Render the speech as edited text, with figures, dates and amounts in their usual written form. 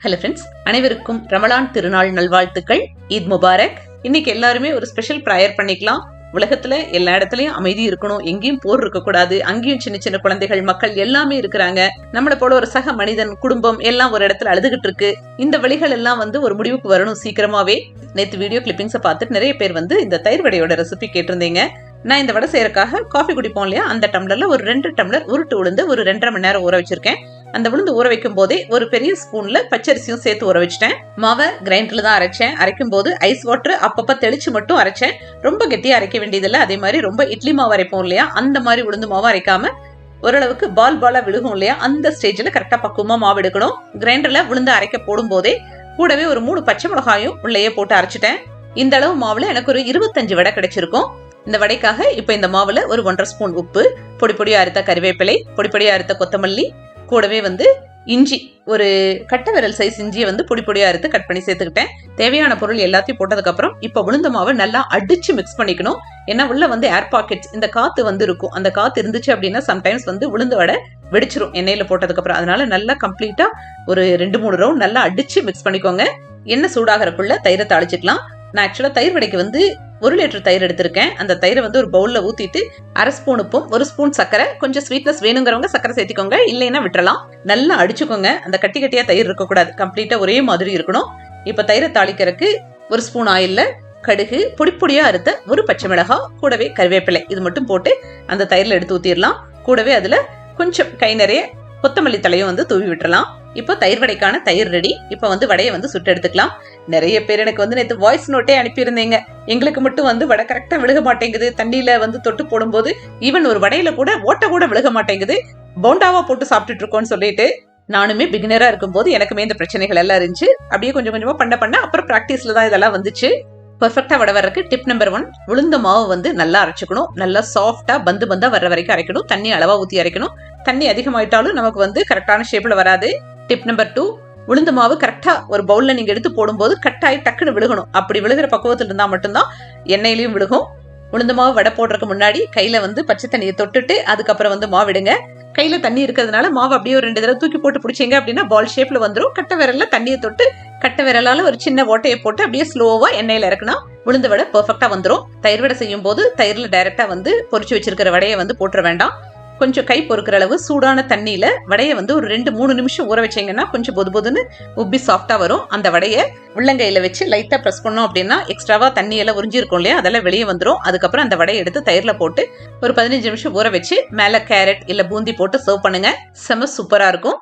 Hello friends, அனைவருக்கும் ரமலான் திருநாள் நல்வாழ்த்துக்கள். ஈத் முபாரக். இன்னைக்கு எல்லாருமே ஒரு ஸ்பெஷல் ப்ரேயர் பண்ணிக்கலாம். உலகத்துல எல்லா இடத்துலயும் அமைதி இருக்கணும், எங்கேயும் போர் இருக்கக்கூடாது, அங்கேயும் சின்ன சின்ன குழந்தைகள் மக்கள் எல்லாமே இருக்கிறாங்க. நம்மளை போல ஒரு சக மனிதன் குடும்பம் எல்லாம் ஒரு இடத்துல அழுதுகிட்டு இருக்கு. இந்த வழிகள் எல்லாம் ஒரு முடிவுக்கு வரணும் சீக்கிரமாவே. நேற்று வீடியோ கிளிப்பிங்ஸை பார்த்துட்டு நிறைய பேர் இந்த தயிர் வடையோட ரெசிபி கேட்டிருந்தீங்க. நான் இந்த வடை செய்யறதுக்காக காஃபி குடிப்போம் இல்லையா, அந்த டம்ளர்ல ஒரு 2 டம்ளர் உருட்டு உளுந்து ஒரு 2.5 மணி நேரம் ஊற வச்சிருக்கேன். அந்த உளுந்து ஊற வைக்கும் போதே ஒரு பெரிய ஸ்பூன்ல பச்சரிசியும் சேர்த்து ஊற வச்சிட்டேன். மாவை கிரைண்டர்ல தான் அரைச்சேன். அரைக்கும் போது ஐஸ் வாட்டர் அப்பப்ப தெளிச்சு மட்டும் அரைச்சேன். ரொம்ப கெட்டியா அரைக்க வேண்டியதில்லை. அதே மாதிரி ரொம்ப இட்லி மாவு அரைப்போம் இல்லையா, அந்த மாதிரி உளுந்து மாவு அரைக்காம ஓரளவுக்கு பாலா விழுகும் இல்லையா, அந்த ஸ்டேஜ்ல கரெக்டா பக்குவமா மாவு எடுக்கணும். கிரைண்டர்ல உளுந்து அரைக்க போடும் போதே கூடவே ஒரு 3 பச்சை மிளகாயும் உள்ளேயே போட்டு அரைச்சிட்டேன். இந்த அளவு மாவுல எனக்கு ஒரு 25 வடை கிடைச்சிருக்கும். இந்த வடைக்காக இப்ப இந்த மாவுல ஒரு 1.5 ஸ்பூன் உப்பு, பொடி பொடியா அறுத்த கறிவேப்பிலை, பொடி பொடியா அறுத்த கொத்தமல்லி, கூடவே இஞ்சி, ஒரு கட்டை விரல் சைஸ் இஞ்சியை பொடி பொடியா அறுத்து கட் பண்ணி சேர்த்துக்கிட்டேன். தேவையான பொருள் எல்லாத்தையும் போட்டதுக்கு அப்புறம் இப்ப உளுந்த மாவை நல்லா அடிச்சு மிக்ஸ் பண்ணிக்கணும். ஏன்னா உள்ள ஏர் பாக்கெட்ஸ், இந்த காத்து இருக்கும். அந்த காத்து இருந்துச்சு அப்படின்னா சம்டைம்ஸ் உளுந்த வடை வெடிச்சிரும் எண்ணெயில போட்டதுக்கு அப்புறம். அதனால நல்லா கம்ப்ளீட்டா ஒரு 2-3 ரவுண்ட் நல்லா அடிச்சு மிக்ஸ் பண்ணிக்கோங்க. எண்ணெய் சூடாகிறக்குள்ள தயிரை தாளிச்சுக்கலாம். நான் ஆக்சுவலா தயிர் வடைக்கு 1 லிட்டர் தயிர் எடுத்திருக்கேன். அந்த தயிரை ஒரு பவுல்ல ஊத்திட்டு 1/2 ஸ்பூன் உப்பும் 1 ஸ்பூன் சக்கரை, கொஞ்சம் ஸ்வீட்னஸ் வேணுங்கிறவங்க சக்கரை சேர்த்திக்கோங்க, இல்லைன்னா விட்டுறலாம். நல்லா அடிச்சுக்கோங்க. அந்த கட்டி கட்டியா தயிர் இருக்கக்கூடாது, கம்ப்ளீட்டா ஒரே மாதிரி இருக்கணும். இப்ப தயிரை தாளிக்கிறதுக்கு 1 ஸ்பூன் ஆயில்ல கடுகு, பொடி பொடியா அறுத்த ஒரு பச்சை மிளகாய், கூடவே கறிவேப்பிலை, இது மட்டும் போட்டு அந்த தயிர்ல எடுத்து ஊத்திடலாம். கூடவே அதுல கொஞ்சம் கை நிறைய கொத்தமல்லி தலையும் தூவி விட்டுறலாம். இப்போ தயிர் வடைக்கான தயிர் ரெடி. இப்போ வடையை சுட்டு எடுத்துக்கலாம். நிறைய பேர் எனக்கு நேற்று வாய்ஸ் நோட்டே அனுப்பியிருந்தீங்க. எங்களுக்கு மட்டும் வடை கரெக்டா விழுக மாட்டேங்குது, தண்ணியில தொட்டு போடும்போது ஈவன் ஒரு வடையில கூட ஓட்ட கூட விழுக மாட்டேங்குது, போண்டாவா போட்டு சாப்பிட்டுட்டு இருக்கோம்னு சொல்லிட்டு. நானுமே பிகினரா இருக்கும்போது எனக்குமே இந்த பிரச்சனைகள் எல்லாம் இருந்துச்சு. அப்படியே கொஞ்சம் கொஞ்சமா பண்ண அப்புறம் பிராக்டிஸ்ல தான் இதெல்லாம் வந்துச்சு. பர்ஃபெக்டா வடை வர்றதுக்கு டிப் நம்பர் 1, உளுந்த மாவு நல்லா அரைச்சுக்கணும். நல்லா சாஃப்டா பந்தா வர்ற வரைக்கும் அரைக்கணும். தண்ணி அளவா ஊத்தி அரைக்கணும். தண்ணி அதிகமாயிட்டாலும் நமக்கு கரெக்டான ஷேப்ல வராது. டிப் நம்பர் 2, உளுந்த மாவு கரெக்டா ஒரு பவுல்ல நீங்க எடுத்து போடும்போது கட்டாயி டக்குன்னு விழுகணும். அப்படி விழுகிற பக்குவத்துல இருந்தா மட்டும்தான் எண்ணெயிலையும் விழுகும். உளுந்த மாவு வடை போடுறதுக்கு முன்னாடி கையில பச்சை தண்ணியை தொட்டுட்டு அதுக்கப்புறம் மாவு விடுங்க. கையில தண்ணி இருக்கிறதுனால மாவு அப்படியே ஒரு 2 தடவை தூக்கி போட்டு பிடிச்சிங்க அப்படின்னா பால் ஷேப்ல வந்துடும். கட்டை விரல்ல தண்ணியை தொட்டு கட்டை விரலால ஒரு சின்ன ஓட்டையை போட்டு அப்படியே ஸ்லோவா எண்ணெயில இறக்குனா உளுந்த வடை பெர்ஃபெக்டா வந்துடும். தயிர் வடை செய்யும் போது தயிர்ல டைரக்டா பொரிச்சு வச்சிருக்கிற வடையை போட்டுற வேண்டாம். கொஞ்சம் கை பொறுக்கிற அளவு சூடான தண்ணியில வடையை ஒரு 2-3 நிமிஷம் ஊற வச்சீங்கன்னா கொஞ்சம் பொதுன்னு உப்பி சாஃப்டா வரும். அந்த வடையை உள்ளங்கையில வச்சு லைட்டா பிரஸ் பண்ணோம் அப்படின்னா எக்ஸ்ட்ராவா தண்ணி எல்லாம் உறிஞ்சிருக்கும் இல்லையா, அதெல்லாம் வெளியே வந்துடும். அதுக்கப்புறம் அந்த வடையை எடுத்து தயிர்ல போட்டு ஒரு 15 நிமிஷம் ஊற வச்சு மேல கேரட் இல்ல பூந்தி போட்டு சர்வ் பண்ணுங்க. செம சூப்பரா இருக்கும்.